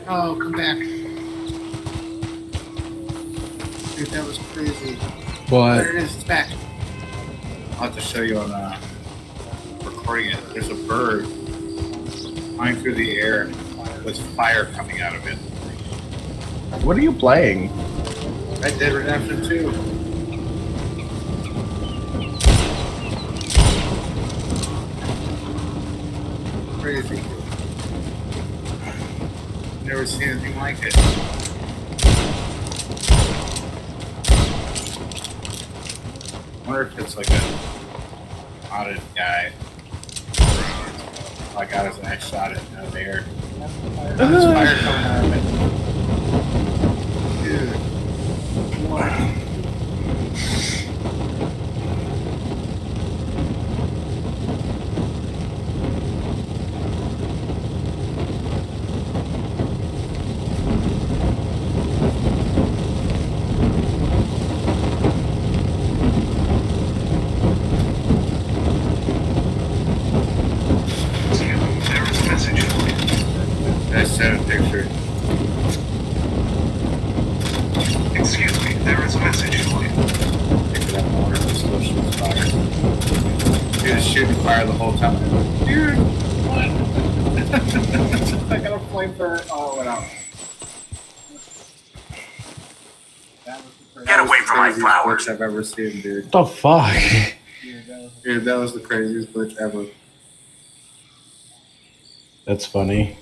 Oh, come back. Dude, that was crazy. What? There it is. It's back. I'll have to show you on recording it. There's a bird flying through the air with fire coming out of it. What are you playing? Red Dead Redemption 2. Crazy. Never seen anything like it. I wonder if it's like a modded guy. All I got is a nice shot at out of the air. There's fire coming out of it. Dude. What? I sent a picture. Excuse me, there is a message for you. Pick it up and order this still shoots fire. Dude is shooting fire the whole time. Dude, what? I got a flamethrower. Oh, it went out. Get away from my flowers. I've ever seen, dude. What the fuck? Dude, that was the craziest glitch ever. That's funny.